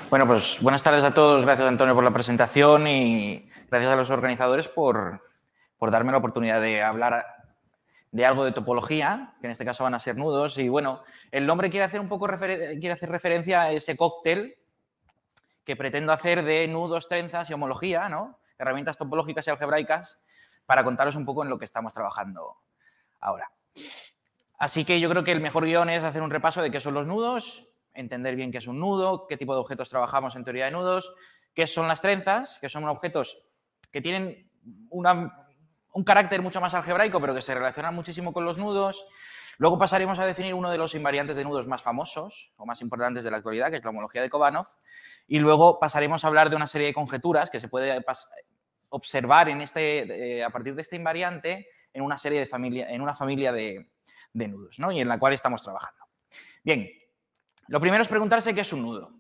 Bueno, pues buenas tardes a todos. Gracias, Antonio, por la presentación y gracias a los organizadores por darme la oportunidad de hablar de algo de topología, que en este caso van a ser nudos. Y bueno, el nombre quiere hacer un poco quiere hacer referencia a ese cóctel que pretendo hacer de nudos, trenzas y homología, ¿no? Herramientas topológicas y algebraicas para contaros un poco en lo que estamos trabajando ahora. Así que yo creo que el mejor guión es hacer un repaso de qué son los nudos, entender bien qué es un nudo, qué tipo de objetos trabajamos en teoría de nudos, qué son las trenzas, que son objetos que tienen un carácter mucho más algebraico, pero que se relacionan muchísimo con los nudos. Luego pasaremos a definir uno de los invariantes de nudos más famosos o más importantes de la actualidad, que es la homología de Kobanov. Y luego pasaremos a hablar de una serie de conjeturas que se puede observar a partir de este invariante en una familia de nudos, ¿no? Y en la cual estamos trabajando. Bien, lo primero es preguntarse qué es un nudo.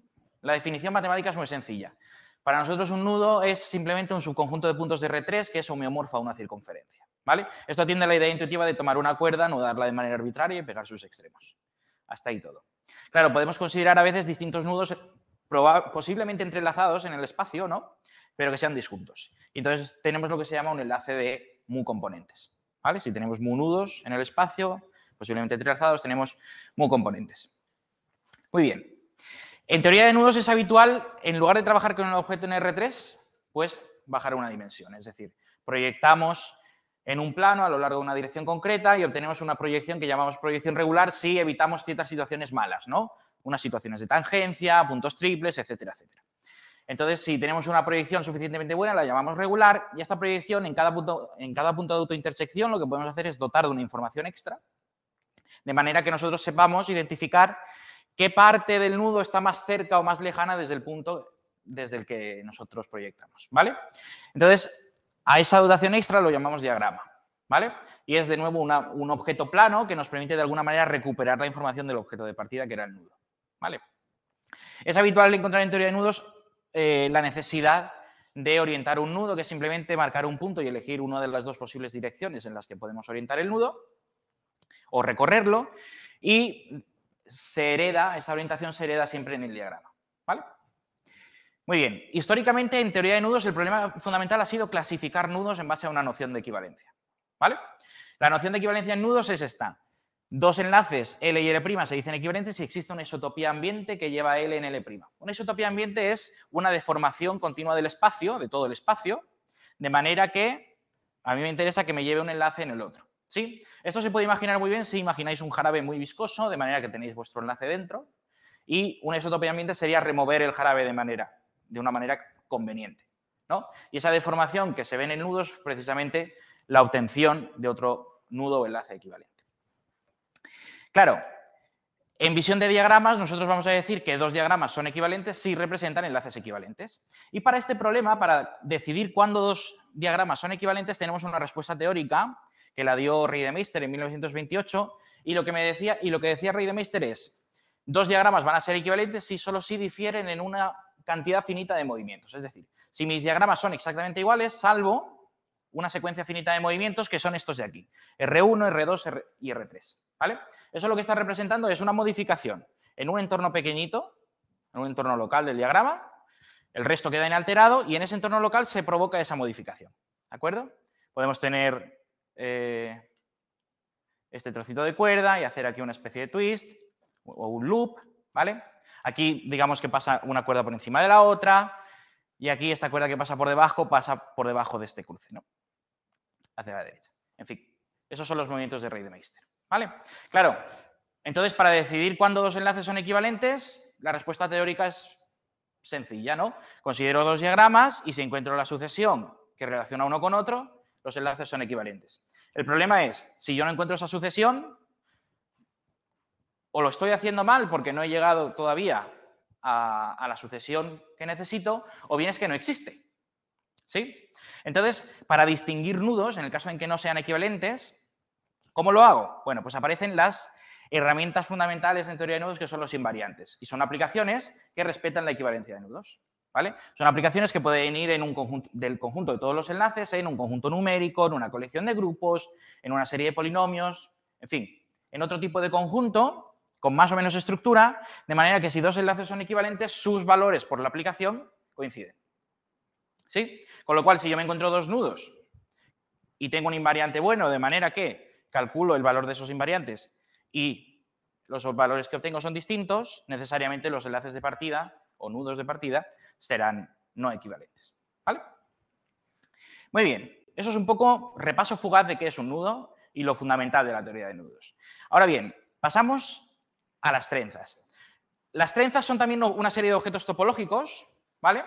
La definición matemática es muy sencilla. Para nosotros un nudo es simplemente un subconjunto de puntos de R3 que es homeomorfo a una circunferencia, ¿vale? Esto atiende a la idea intuitiva de tomar una cuerda, nudarla de manera arbitraria y pegar sus extremos. Hasta ahí todo. Claro, podemos considerar a veces distintos nudos posiblemente entrelazados en el espacio, ¿no? Pero que sean disjuntos. Y entonces tenemos lo que se llama un enlace de mu componentes, ¿vale? Si tenemos mu nudos en el espacio, posiblemente entrelazados, tenemos mu componentes. Muy bien. En teoría de nudos es habitual, en lugar de trabajar con un objeto en R3, pues bajar una dimensión. Es decir, proyectamos en un plano a lo largo de una dirección concreta y obtenemos una proyección que llamamos proyección regular si evitamos ciertas situaciones malas, ¿no? Unas situaciones de tangencia, puntos triples, etcétera, etcétera. Entonces, si tenemos una proyección suficientemente buena, la llamamos regular, y esta proyección en cada punto de autointersección lo que podemos hacer es dotar de una información extra, de manera que nosotros sepamos identificar qué parte del nudo está más cerca o más lejana desde el punto desde el que nosotros proyectamos, ¿vale? Entonces, a esa dotación extra lo llamamos diagrama, ¿vale? Y es de nuevo un objeto plano que nos permite de alguna manera recuperar la información del objeto de partida que era el nudo, ¿vale? Es habitual encontrar en teoría de nudos la necesidad de orientar un nudo, que es simplemente marcar un punto y elegir una de las dos posibles direcciones en las que podemos orientar el nudo o recorrerlo, y esa orientación se hereda siempre en el diagrama, ¿vale? Muy bien, históricamente en teoría de nudos el problema fundamental ha sido clasificar nudos en base a una noción de equivalencia, ¿vale? La noción de equivalencia en nudos es esta. Dos enlaces L y L' se dicen equivalentes si existe una isotopía ambiente que lleva L en L'. Una isotopía ambiente es una deformación continua del espacio, de todo el espacio, de manera que a mí me interesa que me lleve un enlace en el otro, ¿sí? Esto se puede imaginar muy bien si imagináis un jarabe muy viscoso, de manera que tenéis vuestro enlace dentro, y una isotopía ambiente sería remover el jarabe de una manera conveniente, ¿no? Y esa deformación que se ve en el nudo es precisamente la obtención de otro nudo o enlace equivalente. Claro, en visión de diagramas nosotros vamos a decir que dos diagramas son equivalentes si representan enlaces equivalentes. Y para este problema, para decidir cuándo dos diagramas son equivalentes, tenemos una respuesta teórica que la dio Reidemeister en 1928, y lo que decía Reidemeister es: dos diagramas van a ser equivalentes solo si difieren en una cantidad finita de movimientos. Es decir, si mis diagramas son exactamente iguales, salvo una secuencia finita de movimientos que son estos de aquí, R1, R2 y R3, ¿vale? Eso lo que está representando es una modificación en un entorno pequeñito, en un entorno local del diagrama, el resto queda inalterado y en ese entorno local se provoca esa modificación, ¿de acuerdo? Podemos tener este trocito de cuerda y hacer aquí una especie de twist o un loop, ¿vale? Aquí digamos que pasa una cuerda por encima de la otra y aquí esta cuerda que pasa por debajo de este cruce, ¿no? Hacia la derecha. En fin, esos son los movimientos de Reidemeister, ¿vale? Claro, entonces para decidir cuándo dos enlaces son equivalentes, la respuesta teórica es sencilla, ¿no? Considero dos diagramas y si encuentro la sucesión que relaciona uno con otro, los enlaces son equivalentes. El problema es, si yo no encuentro esa sucesión, o lo estoy haciendo mal porque no he llegado todavía a la sucesión que necesito, o bien es que no existe, ¿sí? Entonces, para distinguir nudos, en el caso en que no sean equivalentes, ¿cómo lo hago? Bueno, pues aparecen las herramientas fundamentales en teoría de nudos, que son los invariantes. Y son aplicaciones que respetan la equivalencia de nudos, ¿vale? Son aplicaciones que pueden ir en un conjunto, del conjunto de todos los enlaces, en un conjunto numérico, en una colección de grupos, en una serie de polinomios, en fin, en otro tipo de conjunto con más o menos estructura, de manera que si dos enlaces son equivalentes, sus valores por la aplicación coinciden. ¿Sí? Con lo cual, si yo me encuentro dos nudos y tengo un invariante bueno, de manera que calculo el valor de esos invariantes y los valores que obtengo son distintos, necesariamente los enlaces de partida o nudos de partida serán no equivalentes. ¿Vale? Muy bien, eso es un poco repaso fugaz de qué es un nudo y lo fundamental de la teoría de nudos. Ahora bien, pasamos a las trenzas. Las trenzas son también una serie de objetos topológicos, ¿vale?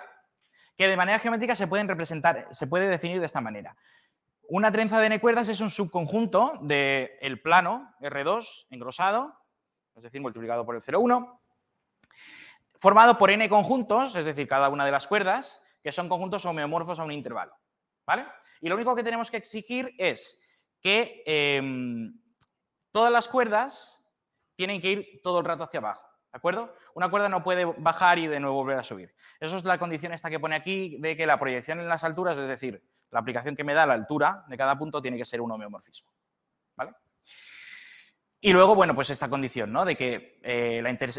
Que de manera geométrica se pueden representar, se puede definir de esta manera. Una trenza de n cuerdas es un subconjunto del plano R2 engrosado, es decir, multiplicado por el 0,1, formado por n conjuntos, es decir, cada una de las cuerdas, que son conjuntos homeomorfos a un intervalo, ¿vale? Y lo único que tenemos que exigir es que todas las cuerdas tienen que ir todo el rato hacia abajo, ¿de acuerdo? Una cuerda no puede bajar y de nuevo volver a subir. Eso es la condición esta que pone aquí de que la proyección en las alturas, es decir, la aplicación que me da la altura de cada punto tiene que ser un homeomorfismo, ¿vale? Y luego, bueno, pues esta condición, ¿no? De que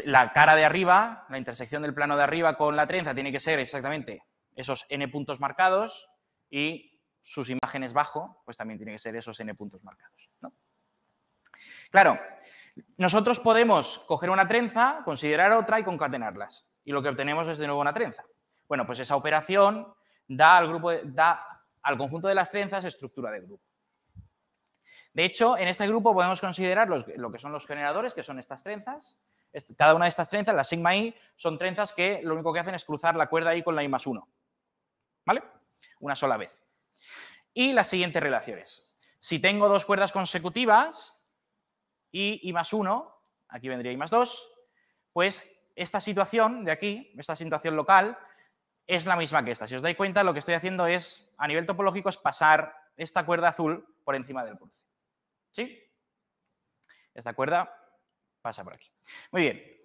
la cara de arriba, la intersección del plano de arriba con la trenza tiene que ser exactamente esos n puntos marcados y sus imágenes bajo, pues también tiene que ser esos n puntos marcados, ¿no? Claro, nosotros podemos coger una trenza, considerar otra y concatenarlas. Y lo que obtenemos es de nuevo una trenza. Bueno, pues esa operación da al conjunto de las trenzas estructura de grupo. De hecho, en este grupo podemos considerar lo que son los generadores, que son estas trenzas. Cada una de estas trenzas, las sigma i, son trenzas que lo único que hacen es cruzar la cuerda i con la i más 1. ¿Vale? Una sola vez. Y las siguientes relaciones. Si tengo dos cuerdas consecutivas, i más 1, aquí vendría i más 2, pues esta situación de aquí, esta situación local, es la misma que esta. Si os dais cuenta, lo que estoy haciendo es, a nivel topológico, es pasar esta cuerda azul por encima del cruce. ¿Sí? Esta cuerda pasa por aquí. Muy bien.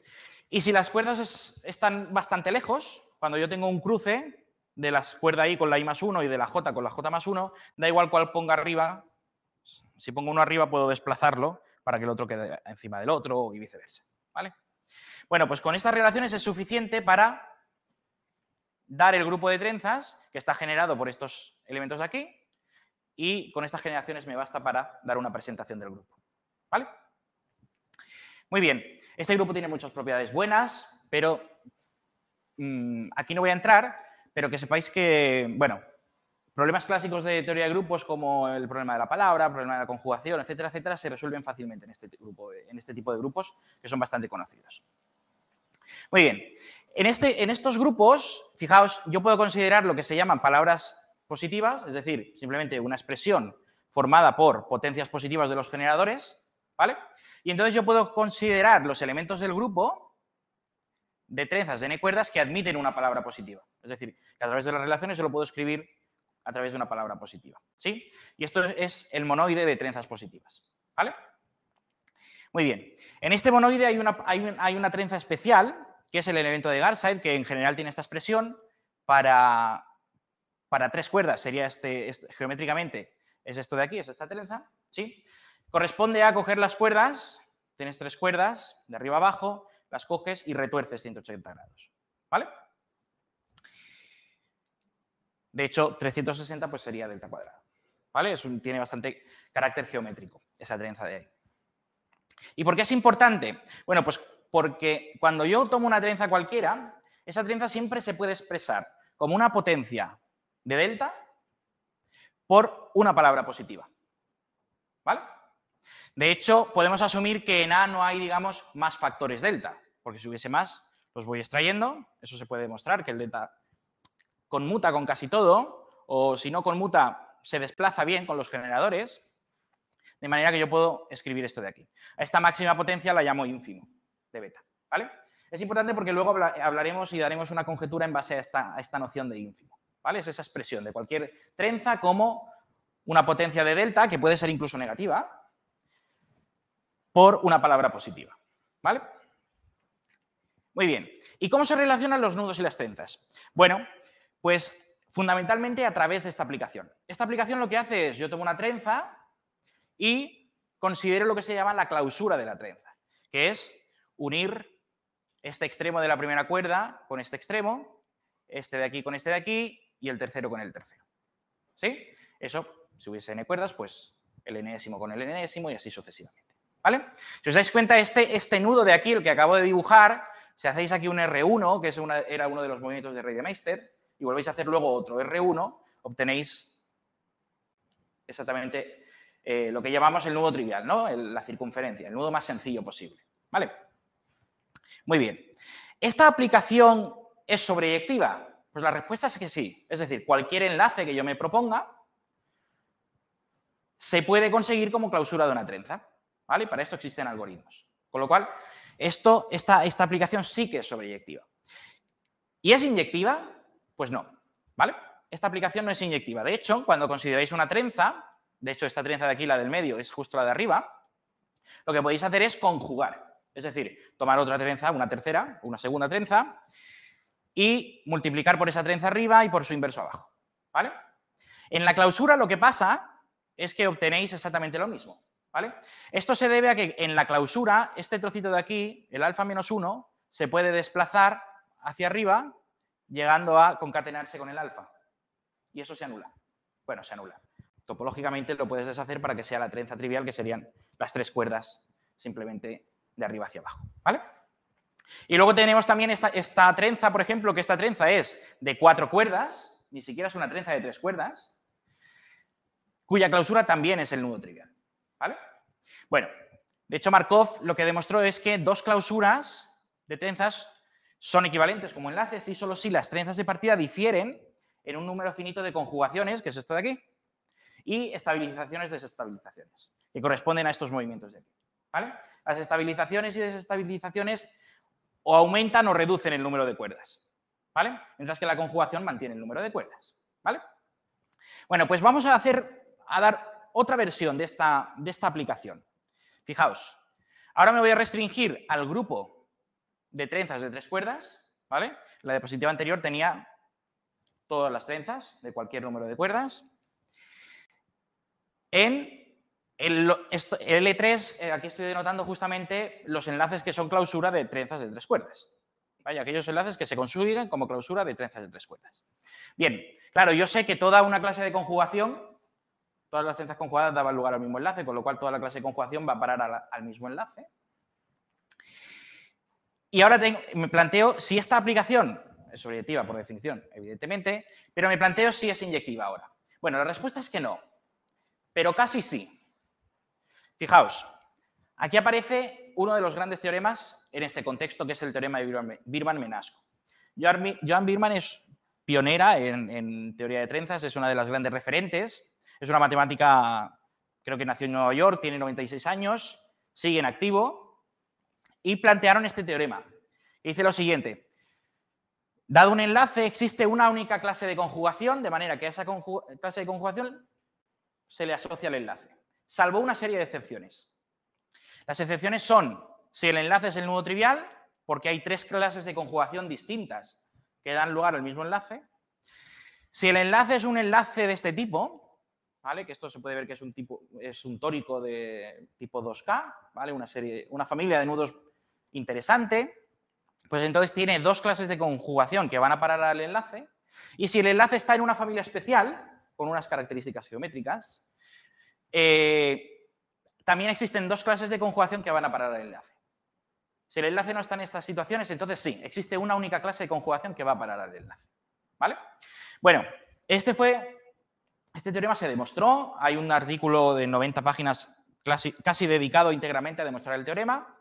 Y si las cuerdas están bastante lejos, cuando yo tengo un cruce de la cuerda i con la i más 1 y de la j con la j más 1, da igual cuál ponga arriba. Si pongo uno arriba, puedo desplazarlo para que el otro quede encima del otro y viceversa. ¿Vale? Bueno, pues con estas relaciones es suficiente para dar el grupo de trenzas que está generado por estos elementos de aquí y con estas generaciones me basta para dar una presentación del grupo. ¿Vale? Muy bien. Este grupo tiene muchas propiedades buenas, pero aquí no voy a entrar, pero que sepáis que, bueno, problemas clásicos de teoría de grupos como el problema de la palabra, el problema de la conjugación, etcétera, etcétera, se resuelven fácilmente en este tipo de grupos que son bastante conocidos. Muy bien. En estos grupos, fijaos, yo puedo considerar lo que se llaman palabras positivas, es decir, simplemente una expresión formada por potencias positivas de los generadores, ¿vale? Y entonces yo puedo considerar los elementos del grupo de trenzas de n cuerdas que admiten una palabra positiva. Es decir, que a través de las relaciones yo lo puedo escribir a través de una palabra positiva, ¿sí? Y esto es el monoide de trenzas positivas, ¿vale? Muy bien. En este monoide hay una trenza especial, que es el elemento de Garside, que en general tiene esta expresión. Para tres cuerdas sería geométricamente, es esto de aquí, es esta trenza, ¿sí? Corresponde a coger las cuerdas, tienes tres cuerdas, de arriba a abajo, las coges y retuerces 180 grados, ¿vale? De hecho, 360 pues sería delta cuadrado, ¿vale? Tiene bastante carácter geométrico, esa trenza de ahí. ¿Y por qué es importante? Bueno, pues porque cuando yo tomo una trenza cualquiera, esa trenza siempre se puede expresar como una potencia de delta por una palabra positiva, ¿vale? De hecho, podemos asumir que en A no hay, digamos, más factores delta, porque si hubiese más, los voy extrayendo, eso se puede demostrar, que el delta conmuta con casi todo, o si no conmuta, se desplaza bien con los generadores, de manera que yo puedo escribir esto de aquí. A esta máxima potencia la llamo ínfimo de beta, ¿vale? Es importante porque luego hablaremos y daremos una conjetura en base a esta noción de ínfimo, ¿vale? Es esa expresión de cualquier trenza como una potencia de delta, que puede ser incluso negativa, por una palabra positiva, ¿vale? Muy bien. ¿Y cómo se relacionan los nudos y las trenzas? Bueno, pues fundamentalmente a través de esta aplicación. Esta aplicación lo que hace es, yo tomo una trenza y considero lo que se llama la clausura de la trenza, que es unir este extremo de la primera cuerda con este extremo, este de aquí con este de aquí y el tercero con el tercero. ¿Sí? Eso, si hubiese n cuerdas, pues el enésimo con el enésimo y así sucesivamente. ¿Vale? Si os dais cuenta, este nudo de aquí, el que acabo de dibujar, si hacéis aquí un R1, que era uno de los movimientos de Reidemeister, y volvéis a hacer luego otro R1, obtenéis exactamente lo que llamamos el nudo trivial, ¿no? La circunferencia, el nudo más sencillo posible. ¿Vale? Muy bien. ¿Esta aplicación es sobreyectiva? Pues la respuesta es que sí. Es decir, cualquier enlace que yo me proponga se puede conseguir como clausura de una trenza. ¿Vale? Para esto existen algoritmos. Con lo cual, esta aplicación sí que es sobreyectiva. ¿Y es inyectiva? Pues no. ¿Vale? Esta aplicación no es inyectiva. De hecho, cuando consideráis una trenza, de hecho esta trenza de aquí, la del medio, es justo la de arriba, lo que podéis hacer es conjugar. Es decir, tomar otra trenza, una tercera, una segunda trenza, y multiplicar por esa trenza arriba y por su inverso abajo. ¿Vale? En la clausura lo que pasa es que obtenéis exactamente lo mismo. ¿Vale? Esto se debe a que en la clausura, este trocito de aquí, el alfa menos 1, se puede desplazar hacia arriba, llegando a concatenarse con el alfa. Y eso se anula. Bueno, se anula. Topológicamente lo puedes deshacer para que sea la trenza trivial, que serían las tres cuerdas simplemente de arriba hacia abajo. ¿Vale? Y luego tenemos también esta trenza, por ejemplo, que esta trenza es de 4 cuerdas, ni siquiera es una trenza de 3 cuerdas, cuya clausura también es el nudo trivial. ¿Vale? Bueno, de hecho Markov lo que demostró es que dos clausuras de trenzas son equivalentes como enlaces y solo si las trenzas de partida difieren en un número finito de conjugaciones, que es esto de aquí, y estabilizaciones, desestabilizaciones, que corresponden a estos movimientos de aquí. ¿Vale? Las estabilizaciones y desestabilizaciones o aumentan o reducen el número de cuerdas. ¿Vale? Mientras que la conjugación mantiene el número de cuerdas. ¿Vale? Bueno, pues vamos a dar otra versión de esta aplicación. Fijaos, ahora me voy a restringir al grupo de trenzas de 3 cuerdas, ¿vale? La diapositiva anterior tenía todas las trenzas de cualquier número de cuerdas. En el L3, aquí estoy denotando justamente los enlaces que son clausura de trenzas de 3 cuerdas. ¿Vale? Aquellos enlaces que se consiguen como clausura de trenzas de 3 cuerdas. Bien, claro, yo sé que toda una clase de conjugación, todas las trenzas conjugadas daban lugar al mismo enlace, con lo cual toda la clase de conjugación va a parar al mismo enlace. Y ahora me planteo si esta aplicación es sobreyectiva por definición, evidentemente, pero me planteo si es inyectiva ahora. Bueno, la respuesta es que no, pero casi sí. Fijaos, aquí aparece uno de los grandes teoremas en este contexto, que es el teorema de Biermann-Menasco. Joan Biermann es pionera en teoría de trenzas, es una de las grandes referentes, es una matemática, creo que nació en Nueva York, tiene 96 años, sigue en activo, y plantearon este teorema, que dice lo siguiente: dado un enlace, existe una única clase de conjugación, de manera que a esa clase de conjugación se le asocia el enlace, salvo una serie de excepciones. Las excepciones son si el enlace es el nudo trivial, porque hay 3 clases de conjugación distintas que dan lugar al mismo enlace. Si el enlace es un enlace de este tipo, ¿vale? Que esto se puede ver que es un tórico de tipo 2K, ¿vale? Una familia de nudos interesante, pues entonces tiene 2 clases de conjugación que van a parar al enlace. Y si el enlace está en una familia especial, con unas características geométricas, también existen 2 clases de conjugación que van a parar al enlace. Si el enlace no está en estas situaciones, entonces sí, existe una única clase de conjugación que va a parar al enlace. ¿Vale? Bueno, este teorema se demostró, hay un artículo de 90 páginas casi dedicado íntegramente a demostrar el teorema,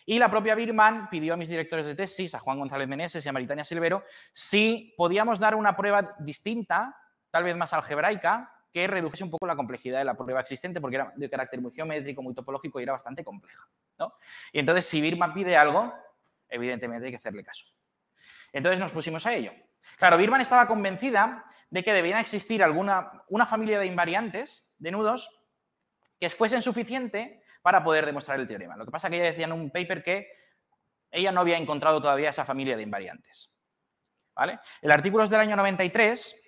y la propia Biermann pidió a mis directores de tesis, a Juan González Meneses y a Maritania Silvero, si podíamos dar una prueba distinta, tal vez más algebraica, que redujese un poco la complejidad de la prueba existente, porque era de carácter muy geométrico, muy topológico y era bastante compleja, ¿no? Y entonces, si Biermann pide algo, evidentemente hay que hacerle caso. Entonces nos pusimos a ello. Claro, Biermann estaba convencida de que debía existir una familia de invariantes, de nudos, que fuesen suficiente para poder demostrar el teorema. Lo que pasa es que ella decía en un paper que ella no había encontrado todavía esa familia de invariantes. ¿Vale? El artículo es del año 93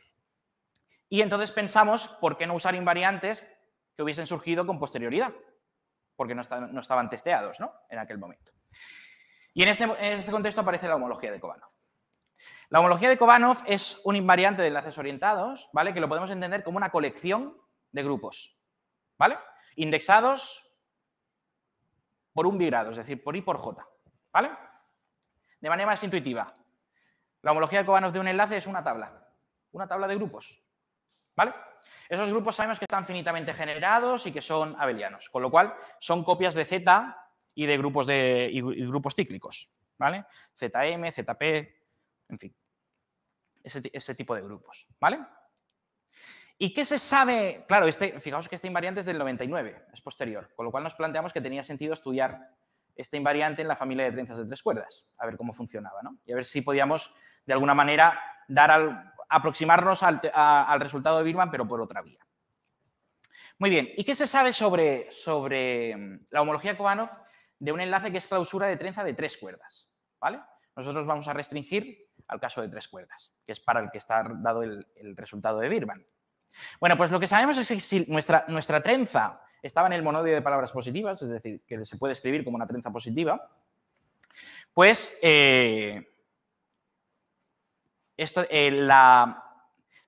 y entonces pensamos por qué no usar invariantes que hubiesen surgido con posterioridad, porque no estaban testeados, ¿no? En aquel momento. Y en este contexto aparece la homología de Kobanov. La homología de Kobanov es un invariante de enlaces orientados, ¿vale? Que lo podemos entender como una colección de grupos, ¿vale? Indexados por un bigrado, es decir, por I por J, ¿vale? De manera más intuitiva, la homología de Kobanov de un enlace es una tabla de grupos, ¿vale? Esos grupos sabemos que están finitamente generados y que son abelianos, con lo cual son copias de Z y de grupos, y grupos cíclicos, ¿vale? ZM, ZP, en fin, ese tipo de grupos, ¿vale? ¿Y qué se sabe? Claro, fijaos que este invariante es del 99, es posterior, con lo cual nos planteamos que tenía sentido estudiar este invariante en la familia de trenzas de tres cuerdas, a ver cómo funcionaba, ¿no? Y a ver si podíamos, de alguna manera, aproximarnos al resultado de Birman, pero por otra vía. Muy bien, ¿y qué se sabe sobre la homología de Kobanov de un enlace que es clausura de trenza de tres cuerdas? ¿Vale? Nosotros vamos a restringir al caso de tres cuerdas, que es para el que está dado el resultado de Birman. Bueno, pues lo que sabemos es que si nuestra trenza estaba en el monodio de palabras positivas, es decir, que se puede escribir como una trenza positiva, pues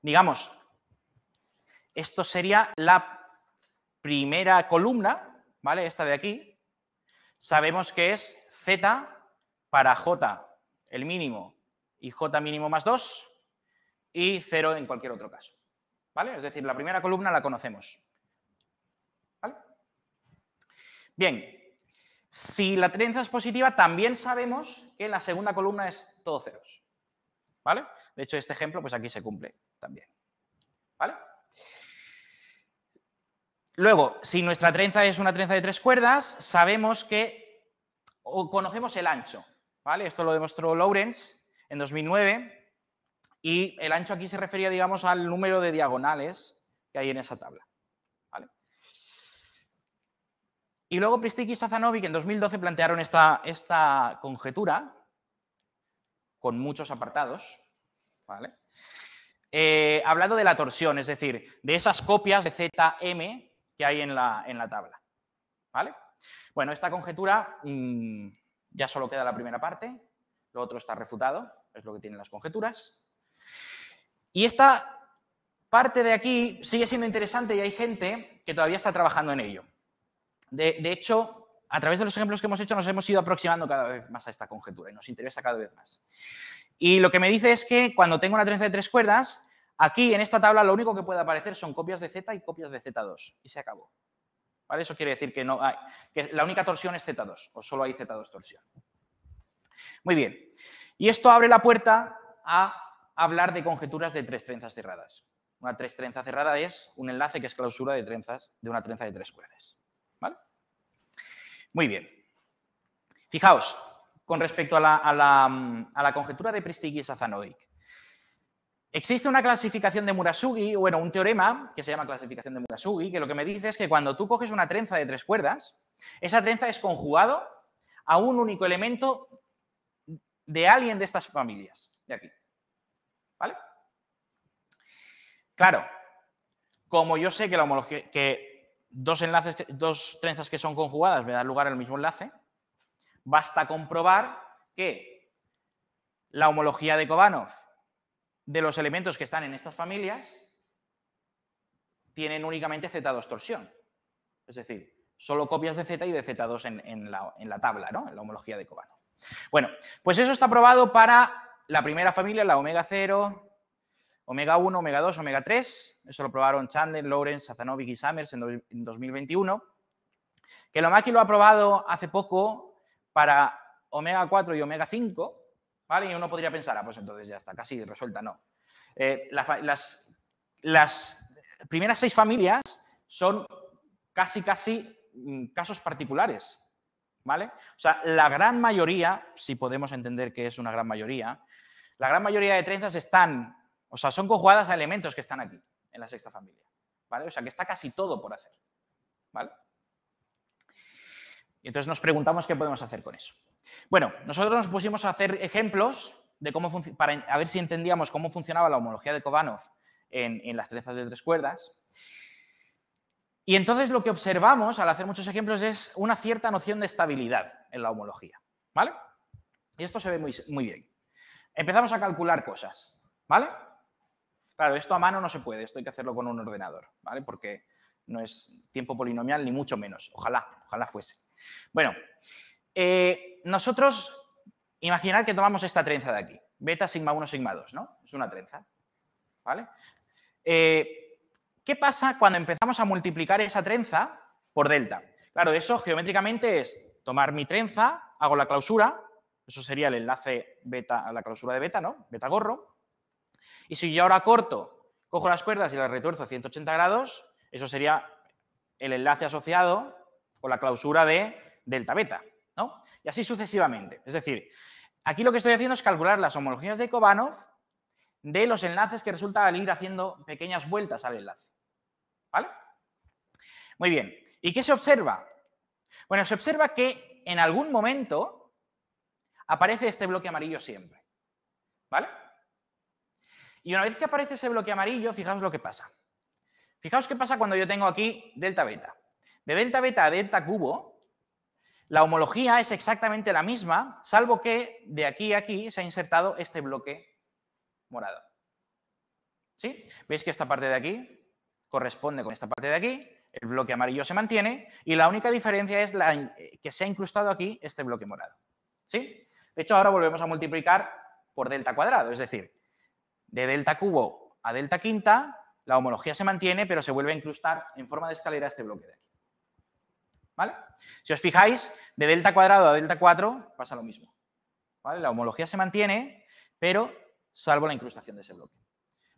digamos, esto sería la primera columna, ¿vale? Esta de aquí. Sabemos que es Z para J el mínimo y J mínimo más 2 y 0 en cualquier otro caso, ¿vale? Es decir, la primera columna la conocemos, ¿vale? Bien, si la trenza es positiva, también sabemos que la segunda columna es todo ceros, ¿vale? De hecho, este ejemplo, pues aquí se cumple también, ¿vale? Luego, si nuestra trenza es una trenza de tres cuerdas, sabemos que, o conocemos el ancho, ¿vale? Esto lo demostró Lawrence en 2009 y el ancho aquí se refería, digamos, al número de diagonales que hay en esa tabla, ¿vale? Y luego Pristiq y Sazanovic en 2012 plantearon esta conjetura con muchos apartados, ¿vale? Hablando de la torsión, es decir, de esas copias de ZM que hay en la tabla, ¿vale? Bueno, esta conjetura ya solo queda la primera parte, lo otro está refutado, es lo que tienen las conjeturas. Y esta parte de aquí sigue siendo interesante y hay gente que todavía está trabajando en ello. De hecho, a través de los ejemplos que hemos hecho nos hemos ido aproximando cada vez más a esta conjetura y nos interesa cada vez más. Y lo que me dice es que cuando tengo una trenza de tres cuerdas, aquí en esta tabla lo único que puede aparecer son copias de Z y copias de Z2. Y se acabó. ¿Vale? Eso quiere decir que la única torsión es Z2, o solo hay Z2 torsión. Muy bien. Y esto abre la puerta a hablar de conjeturas de tres trenzas cerradas. Una tres trenza cerrada es un enlace que es clausura de una trenza de tres cuerdas. ¿Vale? Muy bien. Fijaos, con respecto a la conjetura de Pristiq y Sazanovic. Existe una clasificación de Murasugi, bueno, un teorema que se llama clasificación de Murasugi, que lo que me dice es que cuando tú coges una trenza de tres cuerdas, esa trenza es conjugado a un único elemento de alguien de estas familias, de aquí. ¿Vale? Claro, como yo sé que la homología, que dos trenzas que son conjugadas me dan lugar al mismo enlace, basta comprobar que la homología de Kobanov de los elementos que están en estas familias tienen únicamente Z2 torsión. Es decir, solo copias de Z y de Z2 en la tabla, ¿no? En la homología de Kobanov. Bueno, pues eso está probado para la primera familia, la omega 0, omega 1, omega 2, omega 3. Eso lo probaron Chandler, Lawrence, Sazanovic y Summers en 2021. Que Lomaki lo ha probado hace poco para omega 4 y omega 5, ¿vale? Y uno podría pensar, pues entonces ya está, casi resuelta, no. Las primeras 6 familias son casi casos particulares, ¿vale? O sea, la gran mayoría, si podemos entender que es una gran mayoría, la gran mayoría de trenzas son conjugadas a elementos que están aquí, en la sexta familia, ¿vale? O sea, que está casi todo por hacer, ¿vale? Y entonces nos preguntamos qué podemos hacer con eso. Bueno, nosotros nos pusimos a hacer ejemplos de para ver si entendíamos cómo funcionaba la homología de Kobanov en las trenzas de tres cuerdas. Y entonces lo que observamos al hacer muchos ejemplos es una cierta noción de estabilidad en la homología, ¿vale? Y esto se ve muy bien. Empezamos a calcular cosas, ¿vale? Claro, esto a mano no se puede, esto hay que hacerlo con un ordenador, ¿vale? Porque no es tiempo polinomial ni mucho menos. Ojalá fuese. Bueno, nosotros, imaginad que tomamos esta trenza de aquí, beta sigma 1, sigma 2, ¿no? Es una trenza, ¿vale? ¿Qué pasa cuando empezamos a multiplicar esa trenza por delta? Claro, eso geométricamente es tomar mi trenza, hago la clausura, eso sería el enlace beta, la clausura de beta, ¿no? Beta gorro. Y si yo ahora corto, cojo las cuerdas y las retuerzo a 180 grados, eso sería el enlace asociado con la clausura de delta beta, ¿no? Y así sucesivamente. Es decir, aquí lo que estoy haciendo es calcular las homologías de Kobanov de los enlaces que resulta al ir haciendo pequeñas vueltas al enlace. ¿Vale? Muy bien. ¿Y qué se observa? Bueno, se observa que en algún momento aparece este bloque amarillo siempre. ¿Vale? Y una vez que aparece ese bloque amarillo, fijaos lo que pasa. Fijaos qué pasa cuando yo tengo aquí delta beta. De delta beta a delta cubo, la homología es exactamente la misma, salvo que de aquí a aquí se ha insertado este bloque morado. ¿Sí? ¿Veis que esta parte de aquí corresponde con esta parte de aquí? El bloque amarillo se mantiene y la única diferencia es que se ha incrustado aquí este bloque morado. ¿Sí? De hecho, ahora volvemos a multiplicar por delta cuadrado, es decir, de delta cubo a delta quinta, la homología se mantiene, pero se vuelve a incrustar en forma de escalera este bloque de aquí. ¿Vale? Si os fijáis, de delta cuadrado a delta 4 pasa lo mismo. ¿Vale? La homología se mantiene, pero salvo la incrustación de ese bloque.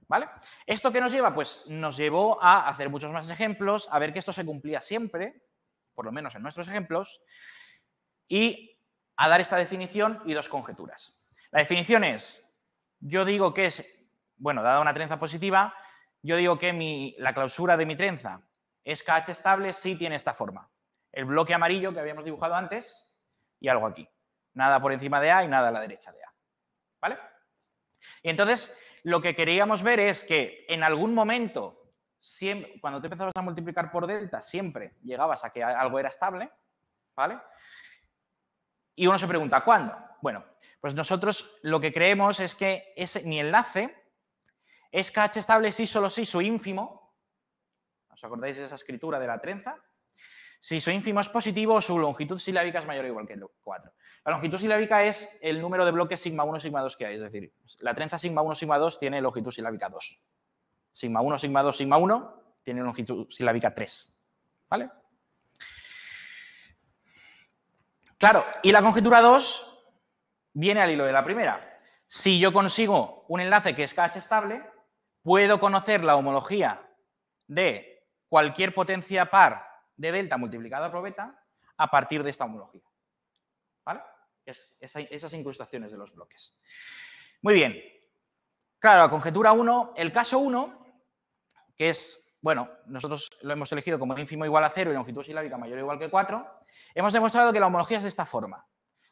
¿Vale? ¿Esto qué nos lleva? Pues nos llevó a hacer muchos más ejemplos, a ver que esto se cumplía siempre, por lo menos en nuestros ejemplos, y a dar esta definición y dos conjeturas. La definición es, yo digo que es, bueno, dada una trenza positiva, yo digo que la clausura de mi trenza es KH estable si tiene esta forma. El bloque amarillo que habíamos dibujado antes y algo aquí. Nada por encima de A y nada a la derecha de A. ¿Vale? Y entonces, lo que queríamos ver es que en algún momento, siempre, cuando te empezabas a multiplicar por delta, siempre llegabas a que algo era estable, ¿vale? Y uno se pregunta, ¿cuándo? Bueno, pues nosotros lo que creemos es que mi enlace es KH estable si solo si su ínfimo, ¿os acordáis de esa escritura de la trenza? Si su ínfimo es positivo, su longitud silábica es mayor o igual que 4. La longitud silábica es el número de bloques sigma 1, sigma 2 que hay. Es decir, la trenza sigma 1, sigma 2 tiene longitud silábica 2. Sigma 1, sigma 2, sigma 1 tiene longitud silábica 3. ¿Vale? Claro, y la conjetura 2 viene al hilo de la primera. Si yo consigo un enlace que es KH estable, puedo conocer la homología de cualquier potencia par de delta multiplicada por beta a partir de esta homología. ¿Vale? Esas incrustaciones de los bloques. Muy bien. Claro, la conjetura 1, el caso 1, que es, bueno, nosotros lo hemos elegido como ínfimo igual a 0 y longitud silábica mayor o igual que 4, hemos demostrado que la homología es de esta forma.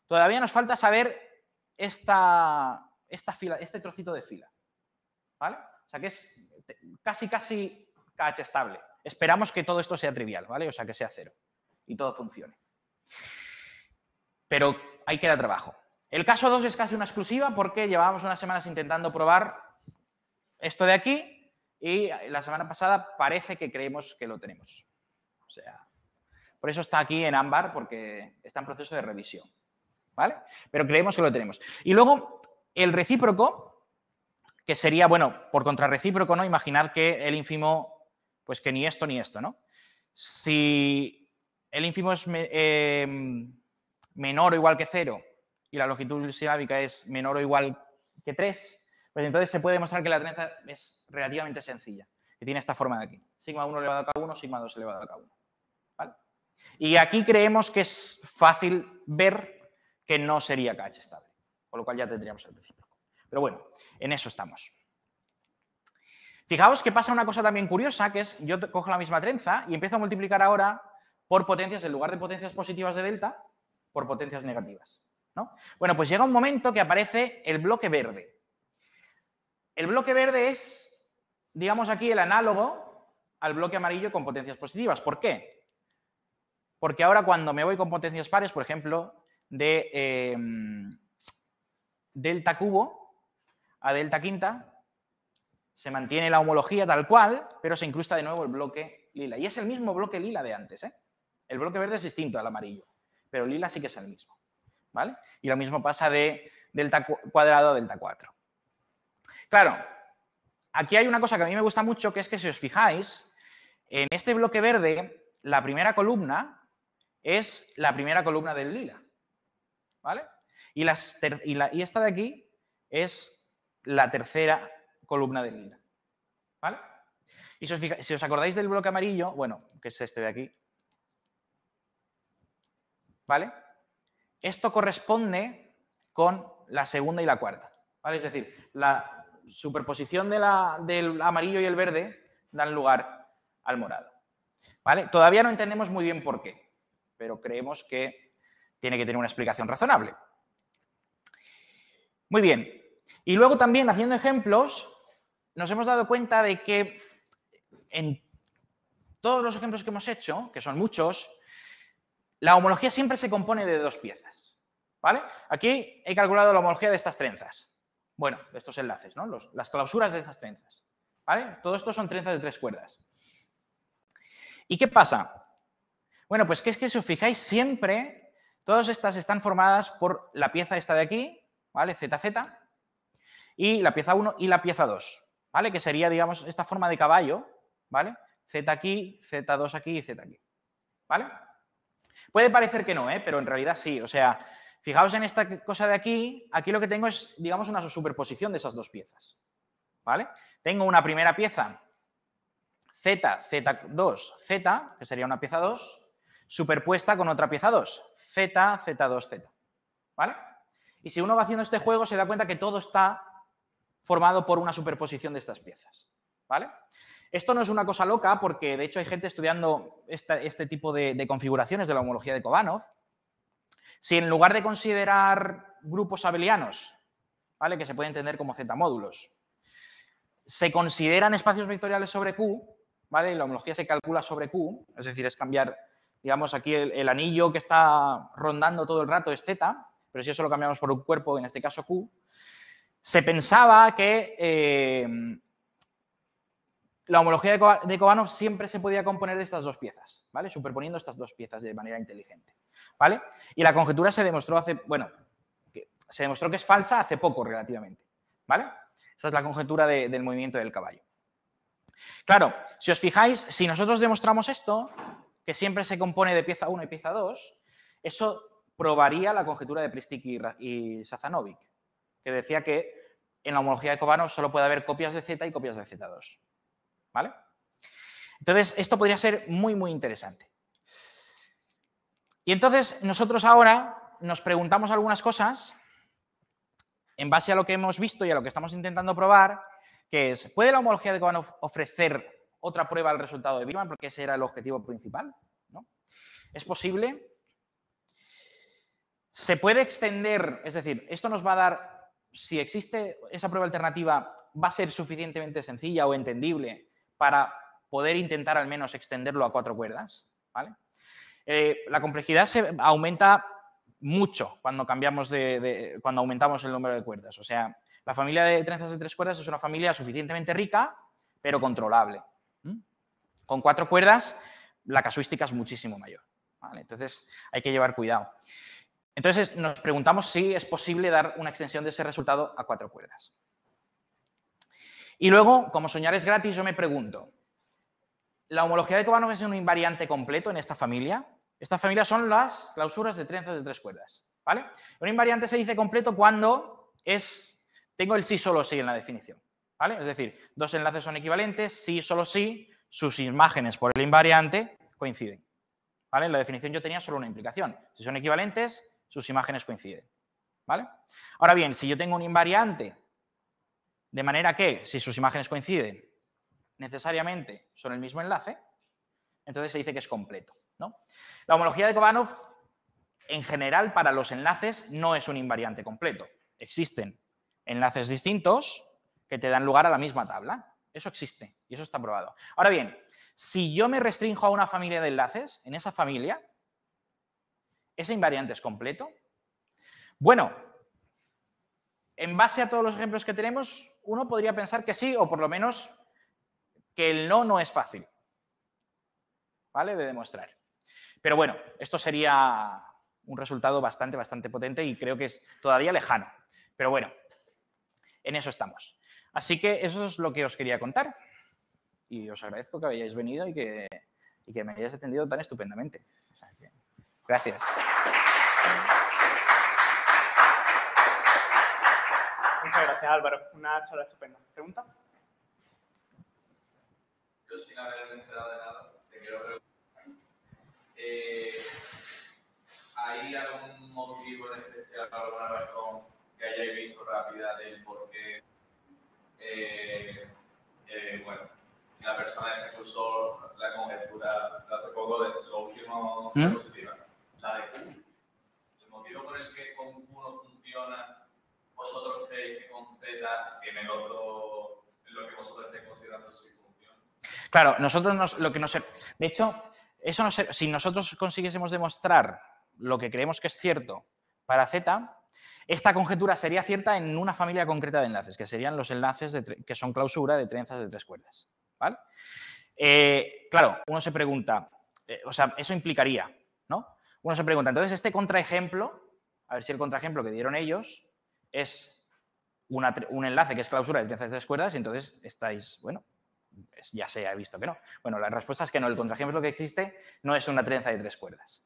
Todavía nos falta saber esta fila, este trocito de fila. ¿Vale? O sea que es casi KH estable. Esperamos que todo esto sea trivial, ¿vale? O sea, que sea 0 y todo funcione. Pero ahí queda trabajo. El caso 2 es casi una exclusiva porque llevábamos unas semanas intentando probar esto de aquí y la semana pasada parece que creemos que lo tenemos. O sea, por eso está aquí en ámbar porque está en proceso de revisión, ¿vale? Pero creemos que lo tenemos. Y luego, el recíproco, que sería, bueno, por contrarrecíproco, ¿no? Imaginad que el ínfimo, pues que ni esto ni esto, ¿no? Si el ínfimo es menor o igual que 0 y la longitud silábica es menor o igual que 3, pues entonces se puede demostrar que la trenza es relativamente sencilla, que tiene esta forma de aquí. Sigma 1 elevado a K1, sigma 2 elevado a K1. ¿Vale? Y aquí creemos que es fácil ver que no sería KH estable, con lo cual ya tendríamos el recíproco. Pero bueno, en eso estamos. Fijaos que pasa una cosa también curiosa, que es, yo cojo la misma trenza y empiezo a multiplicar ahora por potencias, en lugar de potencias positivas de delta, por potencias negativas, ¿no? Bueno, pues llega un momento que aparece el bloque verde. El bloque verde es, digamos aquí, el análogo al bloque amarillo con potencias positivas. ¿Por qué? Porque ahora cuando me voy con potencias pares, por ejemplo, de delta cubo a delta quinta, se mantiene la homología tal cual, pero se incrusta de nuevo el bloque lila. Y es el mismo bloque lila de antes, ¿eh? El bloque verde es distinto al amarillo, pero el lila sí que es el mismo, ¿vale? Y lo mismo pasa de delta cuadrado a delta 4. Claro, aquí hay una cosa que a mí me gusta mucho, que es que si os fijáis, en este bloque verde, la primera columna es la primera columna del lila, ¿vale? Y esta de aquí es la tercera columna del lila, ¿vale? Y si os acordáis del bloque amarillo, bueno, que es este de aquí, ¿vale? Esto corresponde con la segunda y la cuarta, ¿vale? Es decir, la superposición del amarillo y el verde dan lugar al morado, ¿vale? Todavía no entendemos muy bien por qué, pero creemos que tiene que tener una explicación razonable. Muy bien. Y luego también, haciendo ejemplos, nos hemos dado cuenta de que en todos los ejemplos que hemos hecho, que son muchos, la homología siempre se compone de dos piezas, ¿vale? Aquí he calculado la homología de estas trenzas. Bueno, de estos enlaces, ¿no? Las clausuras de estas trenzas, ¿vale? Todo esto son trenzas de 3 cuerdas. ¿Y qué pasa? Bueno, pues que es que si os fijáis siempre, todas estas están formadas por la pieza esta de aquí, ¿vale? ZZ, y la pieza 1 y la pieza 2, ¿vale? Que sería, digamos, esta forma de caballo, ¿vale? Z aquí, Z2 aquí y Z aquí, ¿vale? Puede parecer que no, pero en realidad sí. O sea, fijaos en esta cosa de aquí, aquí lo que tengo es, digamos, una superposición de esas dos piezas, ¿vale? Tengo una primera pieza, Z, Z2, Z, que sería una pieza 2, superpuesta con otra pieza 2, Z, Z2, Z, ¿vale? Y si uno va haciendo este juego, se da cuenta que todo está formado por una superposición de estas piezas, ¿vale? Esto no es una cosa loca porque, de hecho, hay gente estudiando este tipo de configuraciones de la homología de Kobanov. Si en lugar de considerar grupos abelianos, ¿vale? Que se puede entender como Z-módulos, se consideran espacios vectoriales sobre Q, ¿vale? Y la homología se calcula sobre Q, es decir, es cambiar, digamos, aquí el anillo que está rondando todo el rato es Z, pero si eso lo cambiamos por un cuerpo, en este caso Q, se pensaba que la homología de Kobanov siempre se podía componer de estas dos piezas, ¿vale? Superponiendo estas dos piezas de manera inteligente, ¿vale? Y la conjetura se demostró se demostró que es falsa hace poco relativamente, ¿vale? Esa es la conjetura del movimiento del caballo. Claro, si os fijáis, si nosotros demostramos esto, que siempre se compone de pieza 1 y pieza 2, eso probaría la conjetura de Pristic y Sazanovic, que decía que en la homología de Kobanov solo puede haber copias de Z y copias de Z2. ¿Vale? Entonces, esto podría ser muy, muy interesante. Y entonces, nosotros ahora nos preguntamos algunas cosas en base a lo que hemos visto y a lo que estamos intentando probar, que es, ¿puede la homología de Kobanov ofrecer otra prueba al resultado de Billman? Porque ese era el objetivo principal, ¿no? ¿Es posible? ¿Se puede extender? Es decir, esto nos va a dar, si existe esa prueba alternativa, ¿va a ser suficientemente sencilla o entendible para poder intentar al menos extenderlo a 4 cuerdas? ¿Vale? La complejidad se aumenta mucho cuando cuando aumentamos el número de cuerdas. O sea, la familia de trenzas de 3 cuerdas es una familia suficientemente rica, pero controlable. Con 4 cuerdas, la casuística es muchísimo mayor, ¿vale? Entonces, hay que llevar cuidado. Entonces, nos preguntamos si es posible dar una extensión de ese resultado a 4 cuerdas. Y luego, como soñar es gratis, yo me pregunto, ¿la homología de Kobanov es un invariante completo en esta familia? Esta familia son las clausuras de trenzas de 3 cuerdas, ¿vale? Un invariante se dice completo cuando tengo el sí, solo sí en la definición, ¿vale? Es decir, dos enlaces son equivalentes, sí, solo sí, sus imágenes por el invariante coinciden, ¿vale? En la definición yo tenía solo una implicación. Si son equivalentes, sus imágenes coinciden, ¿vale? Ahora bien, si yo tengo un invariante de manera que, si sus imágenes coinciden, necesariamente son el mismo enlace, entonces se dice que es completo, ¿no? La homología de Kobanov, en general, para los enlaces no es un invariante completo. Existen enlaces distintos que te dan lugar a la misma tabla. Eso existe y eso está probado. Ahora bien, si yo me restrinjo a una familia de enlaces, en esa familia, ¿ese invariante es completo? Bueno, en base a todos los ejemplos que tenemos, uno podría pensar que sí, o por lo menos que el no es fácil, ¿vale? De demostrar. Pero bueno, esto sería un resultado bastante potente y creo que es todavía lejano. Pero bueno, en eso estamos. Así que eso es lo que os quería contar. Y os agradezco que hayáis venido y que me hayáis atendido tan estupendamente. O sea, gracias. Muchas gracias, Álvaro. Una charla estupenda. ¿Preguntas? Yo sin haberme enterado de nada, te quiero preguntar. ¿Hay algún motivo en especial, alguna razón que hayáis visto rápida del por qué bueno, la persona esa que usó la conjetura hace poco de lo último diapositiva, la de Q? El motivo por el que con Q no funciona, vosotros creéis que con Z en el otro, en lo que vosotros estáis considerando sí funciona. Claro, nosotros lo que no sé. De hecho, eso no sé, si nosotros consiguiésemos demostrar lo que creemos que es cierto para Z, esta conjetura sería cierta en una familia concreta de enlaces, que serían los enlaces que son clausura de trenzas de 3 cuerdas. ¿Vale? Claro, uno se pregunta, o sea, eso implicaría, ¿no? Uno se pregunta, entonces este contraejemplo, a ver si el contraejemplo que dieron ellos es un enlace que es clausura de trenzas de 3 cuerdas y entonces estáis, bueno, ya se ha visto que no. Bueno, la respuesta es que no, el contraejemplo que existe no es una trenza de 3 cuerdas,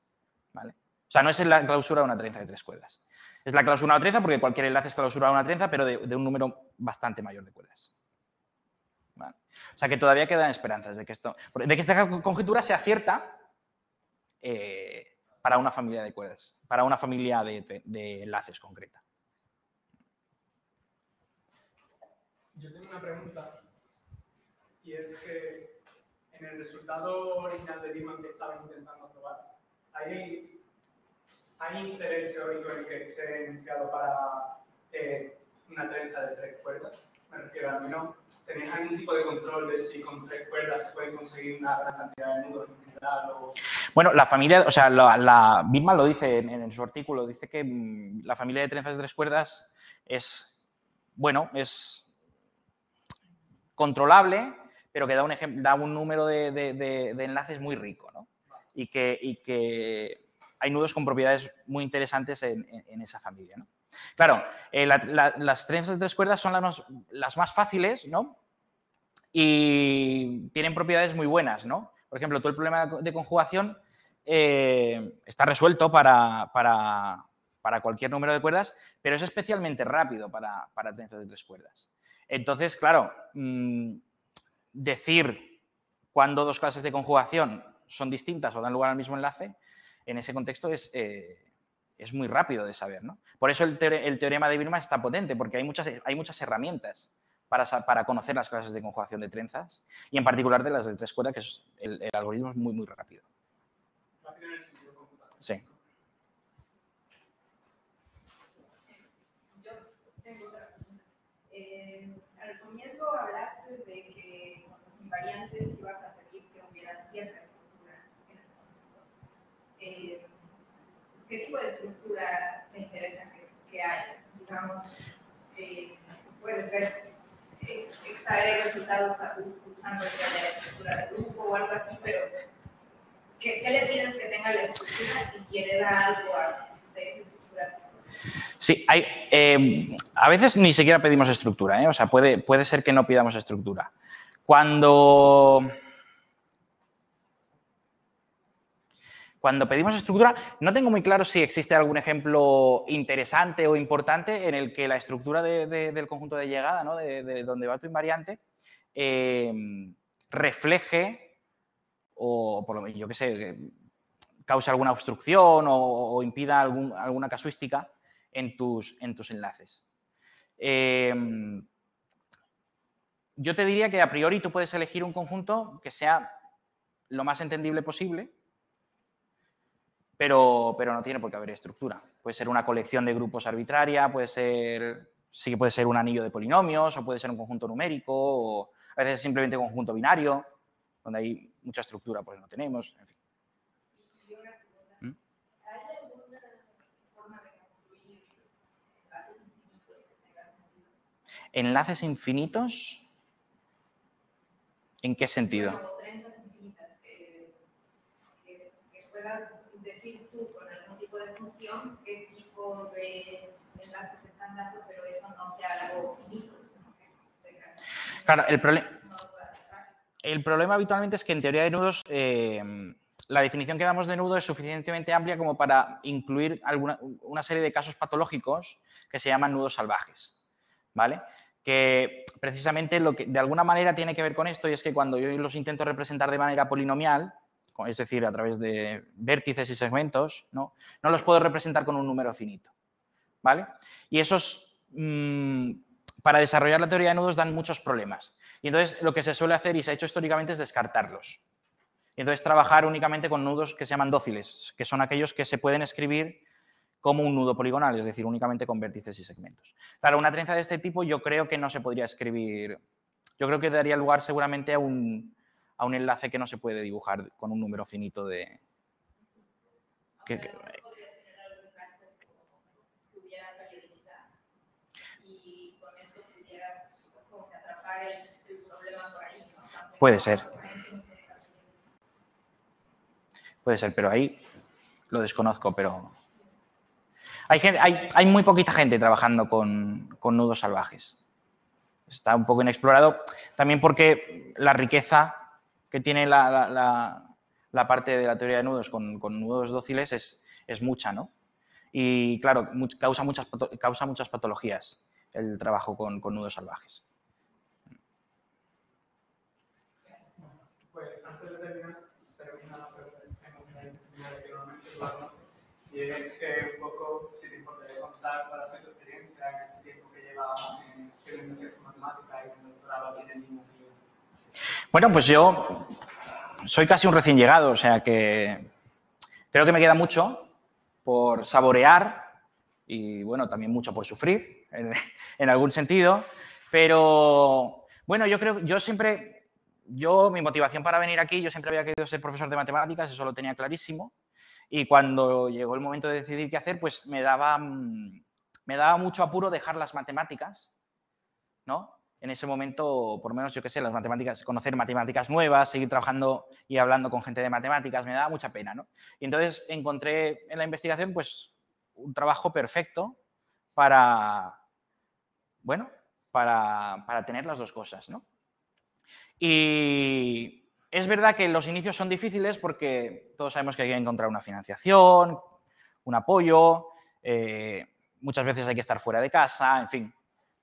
¿vale? O sea, no es la clausura de una trenza de 3 cuerdas. Es la clausura de una trenza porque cualquier enlace es clausura de una trenza, pero de un número bastante mayor de cuerdas. ¿Vale? O sea, que todavía quedan esperanzas de que esta conjetura sea cierta para una familia de cuerdas, para una familia de enlaces concreta. Yo tengo una pregunta, y es que en el resultado original de Billman que estaban intentando probar, ¿hay interés teórico en que esté enunciado para una trenza de 3 cuerdas? Me refiero, al menos, ¿tenéis algún tipo de control de si con 3 cuerdas se pueden conseguir una gran cantidad de nudos en general? Bueno, la familia, o sea, Billman lo dice en su artículo, dice que la familia de trenzas de 3 cuerdas es, bueno, es controlable, pero que da un número de enlaces muy rico, ¿no? Y que hay nudos con propiedades muy interesantes en esa familia, ¿no? Claro, las trenzas de 3 cuerdas son las más fáciles, ¿no? Y tienen propiedades muy buenas, ¿no? Por ejemplo, todo el problema de conjugación está resuelto para cualquier número de cuerdas, pero es especialmente rápido para trenzas de 3 cuerdas. Entonces, claro, decir cuándo dos clases de conjugación son distintas o dan lugar al mismo enlace, en ese contexto es muy rápido de saber, ¿no? Por eso el teorema de Billman está potente, porque hay muchas herramientas para conocer las clases de conjugación de trenzas, y en particular de las de 3 cuerdas, que es el algoritmo es muy rápido. Rápido en el sentido computable. Sí. Yo tengo otra pregunta. Al comienzo hablaste de que con los invariantes ibas a pedir que hubiera cierta estructura en el conjunto. ¿Qué tipo de estructura te interesa que haya? Digamos, puedes ver, extraer resultados usando la estructura de grupo o algo así, pero ¿qué le pides que tenga la estructura y si hereda algo de esa estructura? Sí, a veces ni siquiera pedimos estructura, ¿eh? O sea, puede ser que no pidamos estructura. Cuando pedimos estructura, no tengo muy claro si existe algún ejemplo interesante o importante en el que la estructura del conjunto de llegada, ¿no? de donde va tu invariante, refleje o, por lo menos, yo qué sé, cause alguna obstrucción o impida alguna casuística en tus enlaces. Yo te diría que a priori tú puedes elegir un conjunto que sea lo más entendible posible, pero no tiene por qué haber estructura. Puede ser una colección de grupos arbitraria, sí que puede ser un anillo de polinomios, o puede ser un conjunto numérico, o a veces simplemente un conjunto binario, donde hay mucha estructura, pues no tenemos, en fin. Y una segunda, ¿hay alguna forma de construir enlaces infinitos que tengas ¿Enlaces infinitos? ¿En qué sentido? Bueno, trenzas infinitas, que puedas decir tú con algún tipo de función qué tipo de enlaces están dando, pero eso no sea algo finito, sino que tengas... Claro, el no problema habitualmente es que en teoría de nudos la definición que damos de nudo es suficientemente amplia como para incluir una serie de casos patológicos que se llaman nudos salvajes, ¿vale? Que precisamente lo que de alguna manera tiene que ver con esto y es que cuando yo los intento representar de manera polinomial, es decir, a través de vértices y segmentos, no los puedo representar con un número finito, ¿vale? Y esos, para desarrollar la teoría de nudos, dan muchos problemas. Y entonces lo que se suele hacer y se ha hecho históricamente es descartarlos. Y entonces trabajar únicamente con nudos que se llaman dóciles, que son aquellos que se pueden escribir como un nudo poligonal, es decir, únicamente con vértices y segmentos. Claro, una trenza de este tipo yo creo que no se podría escribir, yo creo que daría lugar seguramente a un enlace que no se puede dibujar con un número finito de... podría tener algún caso que hubiera periodicidad y con esto pudieras como que atrapar el problema por ahí, ¿no? Puede ser. Puede ser, pero ahí lo desconozco, pero... Hay muy poquita gente trabajando con nudos salvajes. Está un poco inexplorado, también porque la riqueza que tiene la parte de la teoría de nudos con nudos dóciles es mucha, ¿no? Y claro, causa muchas patologías el trabajo con nudos salvajes. Pues antes de terminar, una pregunta que normalmente lo hago, y es que un poco, si te importaría contar cuál ha sido tu experiencia en ese tiempo que llevas en investigación matemática y en el doctorado aquí en el mismo tío. Bueno, pues yo soy casi un recién llegado, o sea que creo que me queda mucho por saborear y, bueno, también mucho por sufrir, en algún sentido, pero, bueno, mi motivación para venir aquí, yo siempre había querido ser profesor de matemáticas, eso lo tenía clarísimo, y cuando llegó el momento de decidir qué hacer, pues me daba mucho apuro dejar las matemáticas, ¿no? En ese momento, por lo menos, yo qué sé, las matemáticas, conocer matemáticas nuevas, seguir trabajando y hablando con gente de matemáticas, me daba mucha pena, ¿no? Y entonces encontré en la investigación, pues, un trabajo perfecto para, bueno, para tener las dos cosas, ¿no? Y es verdad que los inicios son difíciles porque todos sabemos que hay que encontrar una financiación, un apoyo, muchas veces hay que estar fuera de casa, en fin,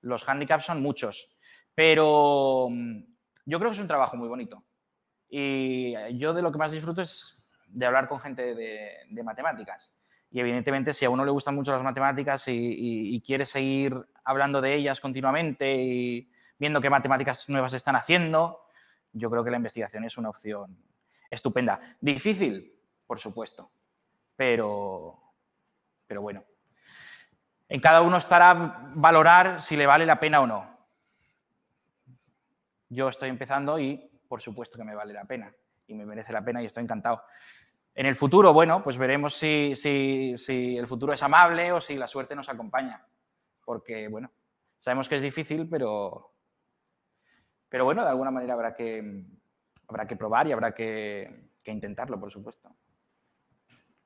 los hándicaps son muchos. Pero yo creo que es un trabajo muy bonito. Y yo de lo que más disfruto es de hablar con gente de matemáticas. Y evidentemente si a uno le gustan mucho las matemáticas y quiere seguir hablando de ellas continuamente y viendo qué matemáticas nuevas están haciendo, yo creo que la investigación es una opción estupenda. Difícil, por supuesto, pero bueno. En cada uno estará valorar si le vale la pena o no. Yo estoy empezando y, por supuesto, que me vale la pena y me merece la pena y estoy encantado. En el futuro, bueno, pues veremos si el futuro es amable o si la suerte nos acompaña. Porque, bueno, sabemos que es difícil, pero bueno, de alguna manera habrá que probar y habrá que intentarlo, por supuesto.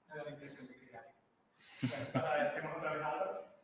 Me da la impresión de que ya. Bueno, agradecemos otra vez a Álvaro.